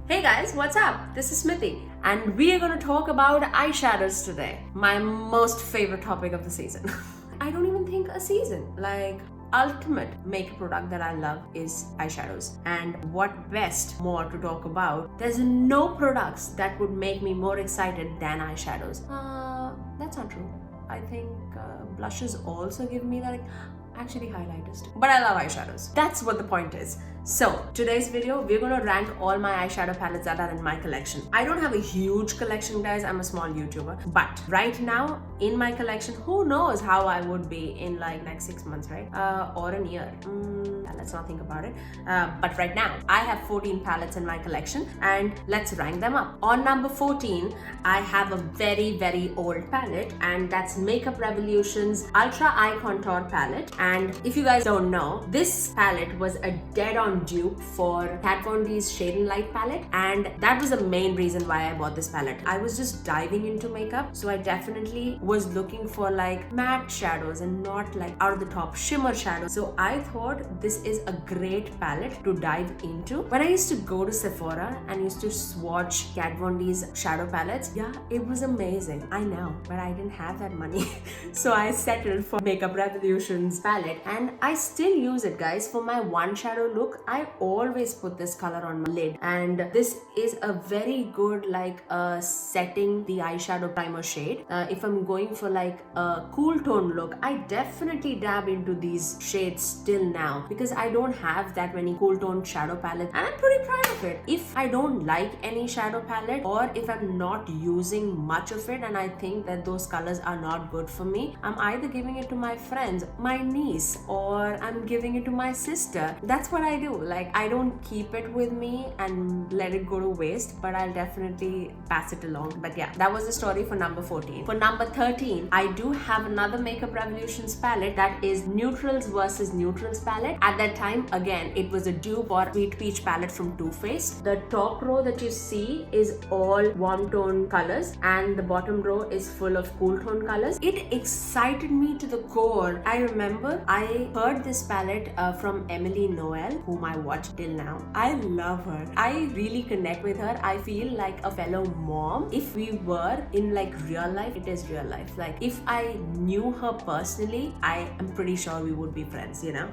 Hey guys, what's up? This is Smithy and we are going to talk about eyeshadows today. My most favorite topic of the season. I don't even think a season. Like, ultimate makeup product that I love is eyeshadows. And what best more to talk about? There's no products that would make me more excited than eyeshadows. That's not true. I think blushes also give me that, actually highlighters too. But I love eyeshadows. That's what the point is. So today's video, we're gonna rank all my eyeshadow palettes that are in my collection. I don't have a huge collection, guys. I'm a small YouTuber. But right now in my collection, who knows how I would be in like next 6 months, right? Or a year. Let's not think about it. But right now, I have 14 palettes in my collection and let's rank them up. On number 14, I have a very, very old palette and that's Makeup Revolution's Ultra Eye Contour palette. And if you guys don't know, this palette was a dead-on dupe for Kat Von D's Shade and Light palette, and that was the main reason why I bought this palette. I was just diving into makeup, so I definitely was looking for like matte shadows and not like out of the top shimmer shadows. So I thought this is a great palette to dive into. When I used to go to Sephora and used to swatch Kat Von D's shadow palettes, yeah, it was amazing. I know, but I didn't have that money. So I settled for Makeup Revolution's palette and I still use it, guys. For my one shadow look, I always put this color on my lid, and this is a very good like setting the eyeshadow primer shade. If I'm going for like a cool tone look, I definitely dab into these shades still now because I don't have that many cool tone shadow palettes and I'm pretty proud of it. If I don't like any shadow palette or if I'm not using much of it and I think that those colors are not good for me, I'm either giving it to my friends, my niece, or I'm giving it to my sister. That's what I do. Like, I don't keep it with me and let it go to waste, but I'll definitely pass it along. But yeah, that was the story for number 14. For number 13, I do have another Makeup Revolution's palette that is Neutrals versus Neutrals palette. At that time, again, it was a dupe or Sweet Peach palette from Too Faced. The top row that you see is all warm tone colors and the bottom row is full of cool tone colors. It excited me to the core. I remember I heard this palette from Emily Noel, whom I watch till now. I love her. I really connect with her. I feel like a fellow mom. If we were in like real life, it is real life. Like if I knew her personally, I am pretty sure we would be friends, you know.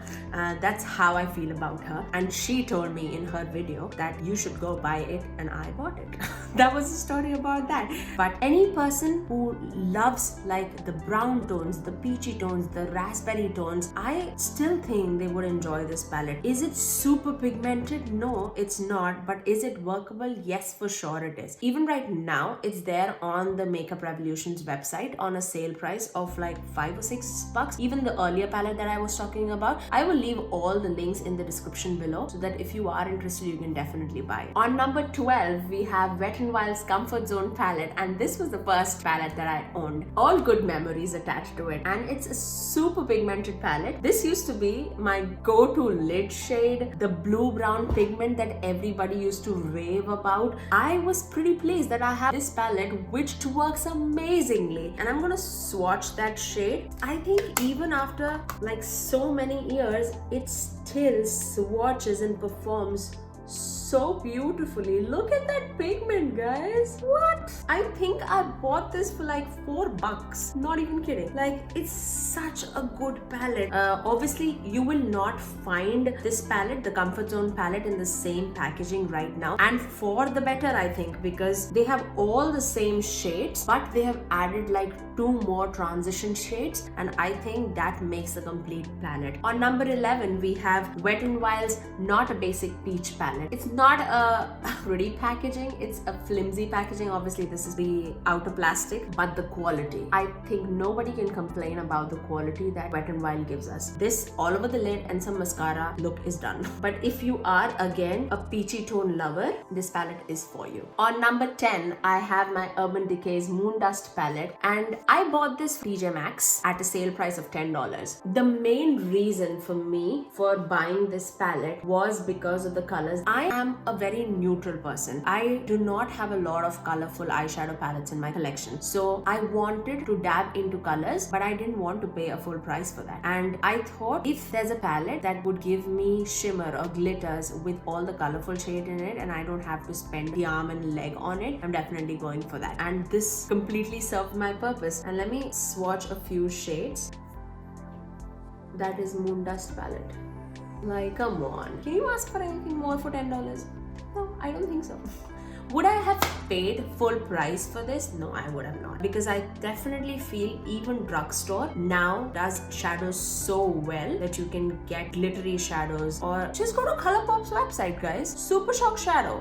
That's how I feel about her. And she told me in her video that you should go buy it and I bought it. That was the story about that. But any person who loves like the brown tones, the peachy tones, the raspberry tones, I still think they would enjoy this palette. Is it super pigmented? No, it's not. But is it workable? Yes, for sure it is. Even right now, it's there on the Makeup Revolution's website on a sale price of like $5 or $6. Even the earlier palette that I was talking about, I will leave all the links in the description below so that if you are interested, you can definitely buy it. On number 12, we have Wet n Wild's Comfort Zone palette, and this was the first palette that I owned. All good memories attached to it, and it's a super pigmented palette. This used to be my go-to lid shade, the blue-brown pigment that everybody used to rave about. I was pretty pleased that I have this palette which works amazingly, and I'm gonna swatch that shade. I think even after like so many years, it still swatches and performs so beautifully. Look at that pigment, guys. What? I think I bought this for like $4. Not even kidding. Like, it's such a good palette. Obviously, you will not find this palette, the Comfort Zone palette, in the same packaging right now. And for the better, I think, because they have all the same shades, but they have added like 2 more transition shades, and I think that makes a complete palette. On number 11, we have Wet n Wild's Not a Basic Peach palette. It's not a pretty packaging, it's a flimsy packaging. Obviously, this is the outer plastic, but the quality, I think nobody can complain about the quality that Wet n Wild gives us. This all over the lid and some mascara look is done. But if you are again a peachy tone lover, this palette is for you. On number 10, I have my Urban Decay's Moondust palette, and I bought this TJ Maxx at a sale price of $10. The main reason for me for buying this palette was because of the colors. I am a very neutral neutral person. I do not have a lot of colorful eyeshadow palettes in my collection. So I wanted to dab into colors, but I didn't want to pay a full price for that. And I thought if there's a palette that would give me shimmer or glitters with all the colorful shade in it and I don't have to spend the arm and leg on it, I'm definitely going for that. And this completely served my purpose. And let me swatch a few shades. That is Moondust palette. Like, come on. Can you ask for anything more for $10? No, I don't think so. Would I have paid full price for this? No, I would have not. Because I definitely feel even drugstore now does shadows so well that you can get glittery shadows. Or just go to Colourpop's website, guys. Super Shock Shadow.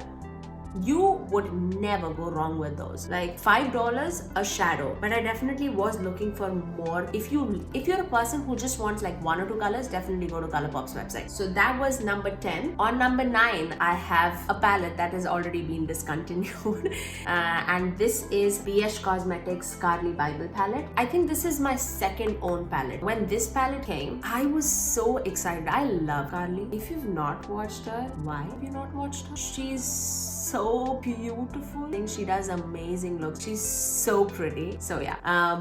You would never go wrong with those. Like $5 a shadow, but I definitely was looking for more. If you're a person who just wants like 1 or 2 colors, definitely go to Colourpop's website. So that was number 10. On number 9, I have a palette that has already been discontinued, and this is BH Cosmetics Carli Bybel palette. I think this is my second own palette. When this palette came, I was so excited. I love Carli. If you've not watched her, why have you not watched her? She's so beautiful. I think she does amazing looks. She's so pretty. So yeah.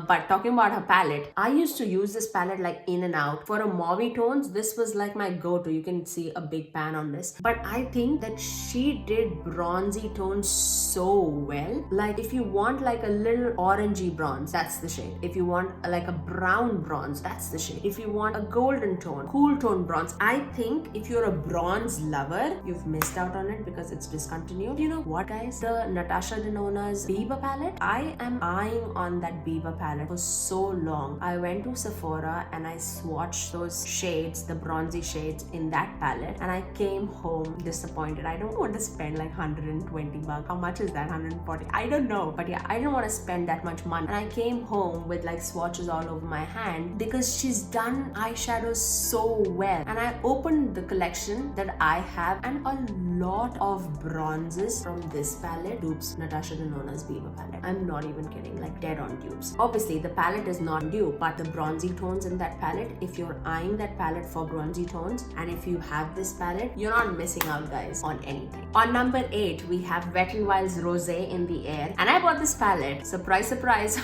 But talking about her palette, I used to use this palette like in and out. For a mauvey tones, this was like my go-to. You can see a big pan on this. But I think that she did bronzy tones so well. Like if you want like a little orangey bronze, that's the shade. If you want like a brown bronze, that's the shade. If you want a golden tone, cool tone bronze, I think if you're a bronze lover, you've missed out on it because it's discontinued. You know what, guys? The Natasha Denona's Bybel palette. I am eyeing on that Bybel palette for so long. I went to Sephora and I swatched those shades, the bronzy shades in that palette, and I came home disappointed. I don't want to spend like $120. How much is that? 140? I don't know. But yeah, I didn't want to spend that much money. And I came home with like swatches all over my hand because she's done eyeshadows so well. And I opened the collection that I have, and a lot of bronzes from this palette dupes Natasha Denona's Bybel palette. I'm not even kidding, like dead on dupes. Obviously, the palette is not dupe, but the bronzy tones in that palette, if you're eyeing that palette for bronzy tones, and if you have this palette, you're not missing out, guys, on anything. On number 8, we have Wet n Wild's Rosy in the Air. And I bought this palette, surprise, surprise,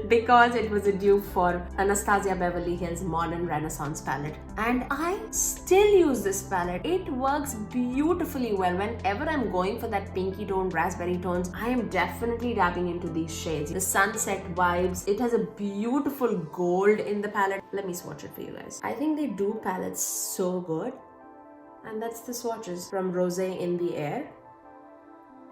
because it was a dupe for Anastasia Beverly Hills Modern Renaissance palette. And I still use this palette. It works beautifully well. Whenever I'm going for that pinky tone, raspberry tones, I am definitely dabbing into these shades. The sunset vibes. It has a beautiful gold in the palette. Let me swatch it for you guys. I think they do palettes so good. And that's the swatches from Rosy in the Air.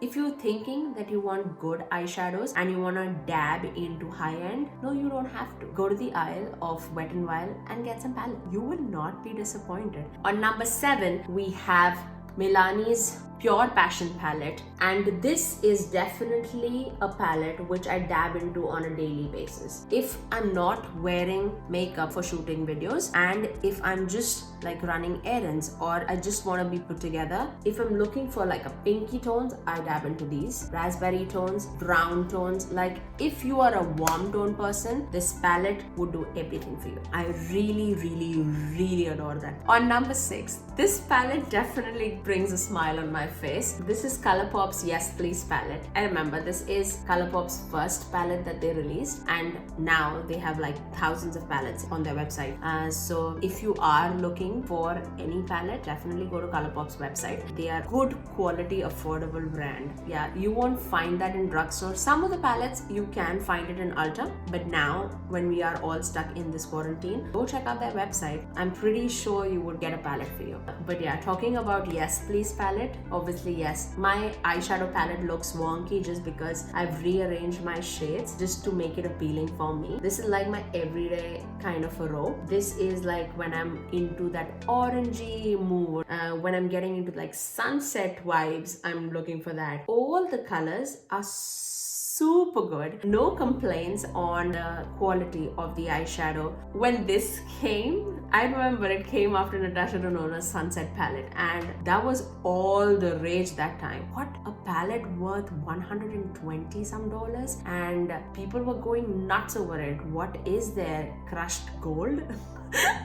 If you're thinking that you want good eyeshadows and you want to dab into high-end, no, you don't have to. Go to the aisle of Wet n Wild and get some palette. You will not be disappointed. On number 7, we have Milani's Pure Passion palette, and this is definitely a palette which I dab into on a daily basis. If I'm not wearing makeup for shooting videos, and if I'm just like running errands, or I just want to be put together, if I'm looking for like a pinky tones, I dab into these. Raspberry tones, brown tones. Like if you are a warm tone person, this palette would do everything for you. I really, really, really adore that. On number 6, this palette definitely brings a smile on my face. This is Colourpop's Yes Please palette. I remember this is Colourpop's first palette that they released, and now they have like thousands of palettes on their website. So if you are looking for any palette, definitely go to Colourpop's website. They are good quality, affordable brand. Yeah, you won't find that in drugstore. Some of the palettes you can find it in Ulta, but now when we are all stuck in this quarantine, go check out their website. I'm pretty sure you would get a palette for you. But yeah, talking about Yes Please palette, obviously yes, my eyeshadow palette looks wonky just because I've rearranged my shades just to make it appealing for me. This is like my everyday kind of a row. This is like when I'm into that orangey mood, when I'm getting into like sunset vibes, I'm looking for that. All the colors are super good. No complaints on the quality of the eyeshadow. When this came, I remember it came after Natasha Denona's Sunset palette, and that was all the rage that time. What, a palette worth $120 some dollars, and people were going nuts over it. What is there? Crushed gold?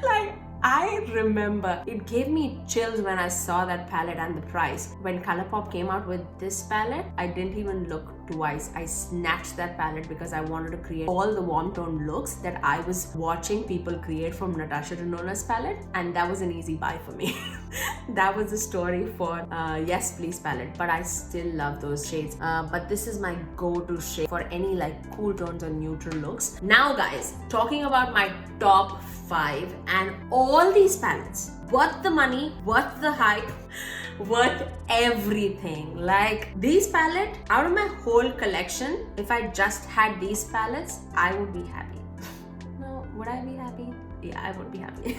Like, I remember it gave me chills when I saw that palette and the price. When Colourpop came out with this palette, I didn't even look twice. I snatched that palette because I wanted to create all the warm tone looks that I was watching people create from Natasha Denona's palette, and that was an easy buy for me. That was the story for Yes Please palette, but I still love those shades. But this is my go-to shade for any like cool tones or neutral looks. Now guys, talking about my top 5, and all these palettes, worth the money, worth the hype, worth everything. Like these palettes, out of my whole collection, if I just had these palettes, I would be happy. No, would I be happy? Yeah, I would be happy.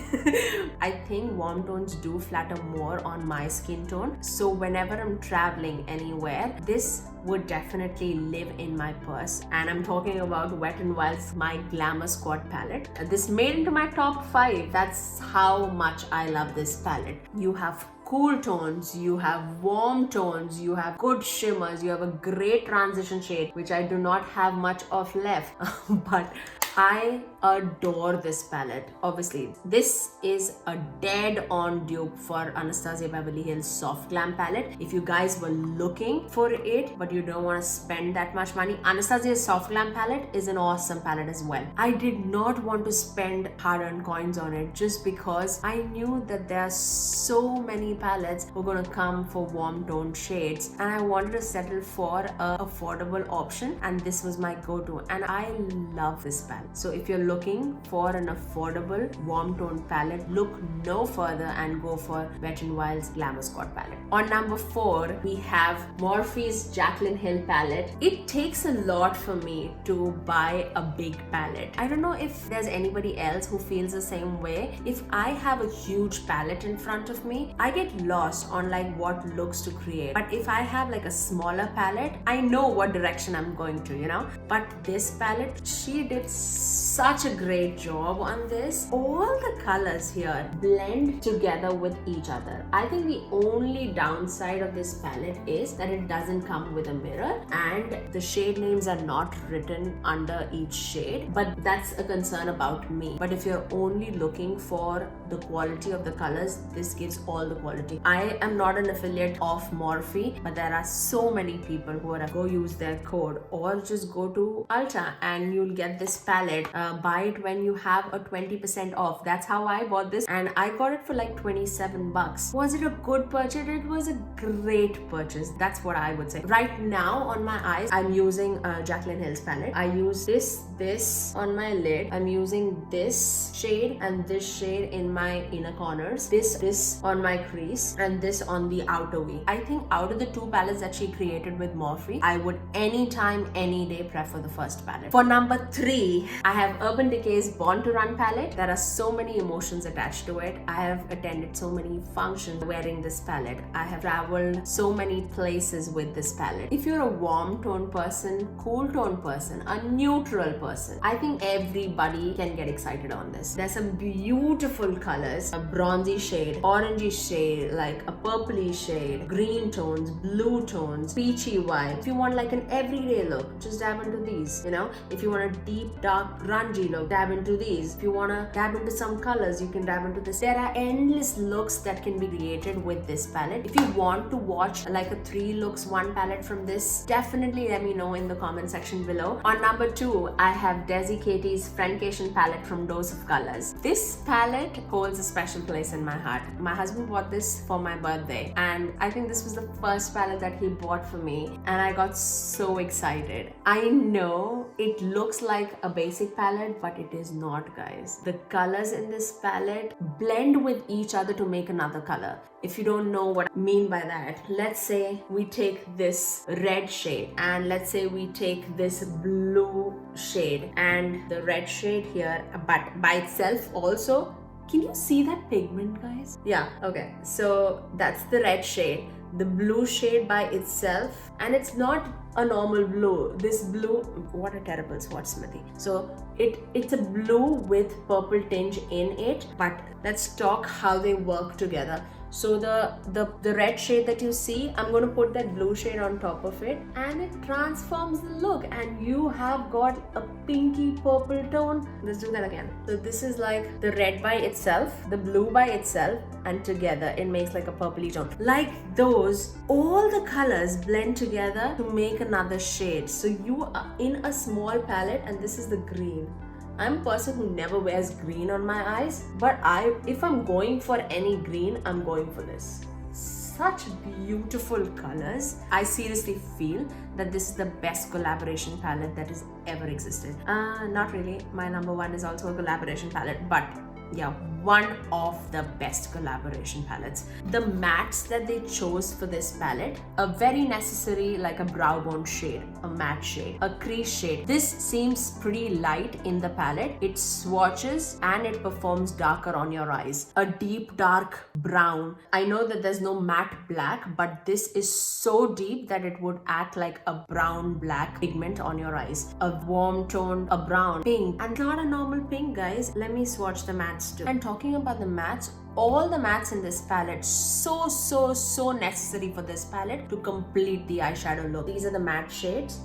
I think warm tones do flatter more on my skin tone. So whenever I'm traveling anywhere, this would definitely live in my purse. And I'm talking about Wet n Wild's My Glamour Squad palette. This made into my top 5. That's how much I love this palette. You have cool tones, you have warm tones, you have good shimmers, you have a great transition shade, which I do not have much of left. But I adore this palette. Obviously, this is a dead-on dupe for Anastasia Beverly Hills Soft Glam palette. If you guys were looking for it, but you don't want to spend that much money, Anastasia's Soft Glam palette is an awesome palette as well. I did not want to spend hard-earned coins on it just because I knew that there are so many palettes who are going to come for warm tone shades, and I wanted to settle for an affordable option, and this was my go-to, and I love this palette. So if you're looking for an affordable warm tone palette, look no further and go for Wet n Wild's Glamour Squad palette. On number 4, we have Morphe's Jaclyn Hill palette. It takes a lot for me to buy a big palette. I don't know if there's anybody else who feels the same way. If I have a huge palette in front of me, I get lost on like what looks to create. But if I have like a smaller palette, I know what direction I'm going to, you know. But this palette, she did such a great job on this. All the colors here blend together with each other. I think the only downside of this palette is that it doesn't come with a mirror and the shade names are not written under each shade, but that's a concern about me. But if you're only looking for the quality of the colors, this gives all the quality. I am not an affiliate of Morphe, but there are so many people who are go use their code or just go to Ulta and you'll get this palette. Buy it when you have a 20% off. That's how I bought this, and I got it for like 27 bucks. Was it a good purchase? It was a great purchase. That's what I would say. Right now on my eyes, I'm using Jaclyn Hill's palette. I use this on my lid. I'm using this shade and this shade in my inner corners. This on my crease and this on the outer V. I think out of the 2 palettes that she created with Morphe, I would anytime, any day prefer the first palette. For number 3, I have Urban Decay's Born to Run palette. There are so many emotions attached to it. I have attended so many functions wearing this palette. I have traveled so many places with this palette. If you're a warm tone person, cool tone person, a neutral person, I think everybody can get excited on this. There's some beautiful colors, a bronzy shade, orangey shade, like a purpley shade, green tones, blue tones, peachy white. If you want like an everyday look, just dab into these, you know. If you want a deep, dark, grungy look, dab into these. If you want to dab into some colors, you can dab into this. There are endless looks that can be created with this palette. If you want to watch like a 3 looks 1 palette from this, definitely let me know in the comment section below. On number 2, I have Desi Katie's Friendcation palette from Dose of Colors. This palette holds a special place in my heart. My husband bought this for my birthday, and I think this was the first palette that he bought for me, and I got so excited. I know it looks like a basic palette, but it is not, guys. The colors in this palette blend with each other to make another color. If you don't know what I mean by that, let's say we take this red shade and let's say we take this blue shade and the red shade here, but by itself also. Can you see that pigment, guys? Yeah, okay. So that's the red shade. The blue shade by itself, and it's not a normal blue. This blue, what a terrible swatch, Smithy. So it's a blue with purple tinge in it, but let's talk how they work together. So the red shade that you see, I'm going to put that blue shade on top of it, and it transforms the look, and you have got a pinky purple tone. Let's do that again. So this is like the red by itself, the blue by itself, and together it makes like a purpley tone. Like those, all the colors blend together to make another shade. So you are in a small palette, and this is the green. I'm a person who never wears green on my eyes, but if I'm going for any green, I'm going for this. Such beautiful colors. I seriously feel that this is the best collaboration palette that has ever existed. Not really. My number one is also a collaboration palette, but yeah, one of the best collaboration palettes. The mattes that they chose for this palette, a very necessary like a brow bone shade, a matte shade, a crease shade. This seems pretty light in the palette. It swatches and it performs darker on your eyes. A deep dark brown. I know that there's no matte black, but this is so deep that it would act like a brown black pigment on your eyes. A warm tone, a brown, pink, and not a normal pink, guys. Let me swatch the mattes too. And talking about the mattes, all the mattes in this palette, so necessary for this palette to complete the eyeshadow look. These are the matte shades.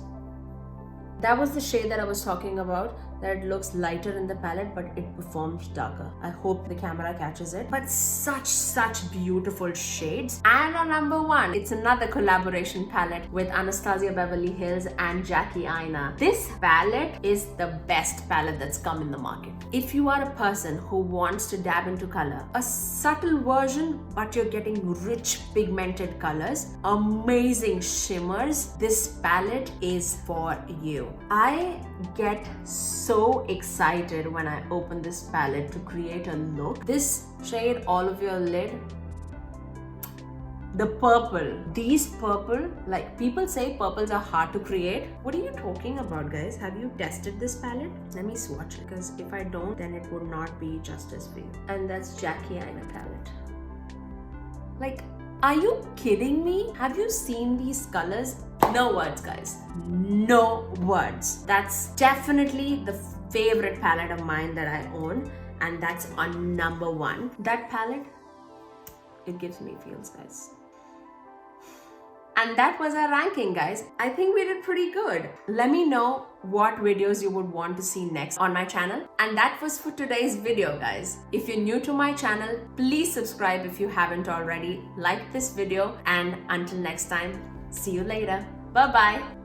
That was the shade that I was talking about, that it looks lighter in the palette but it performs darker. I hope the camera catches it. But such beautiful shades. And on number one, it's another collaboration palette with Anastasia Beverly Hills and Jackie Aina. This palette is the best palette that's come in the market. If you are a person who wants to dab into color, a subtle version but you're getting rich pigmented colors, amazing shimmers, this palette is for you. I get so excited when I open this palette to create a look. This shade, all of your lid, the purple, these purple, like people say purples are hard to create. What are you talking about, guys? Have you tested this palette? Let me swatch it, because if I don't, then it would not be justice for you. And that's Jackie Aina palette. Like, are you kidding me? Have you seen these colors? No words, guys. No words. That's definitely the favorite palette of mine that I own, and that's on number one. That palette, it gives me feels, guys. And that was our ranking, guys. I think we did pretty good. Let me know what videos you would want to see next on my channel. And that was for today's video, guys. If you're new to my channel, please subscribe if you haven't already. Like this video, and until next time, see you later. Bye-bye.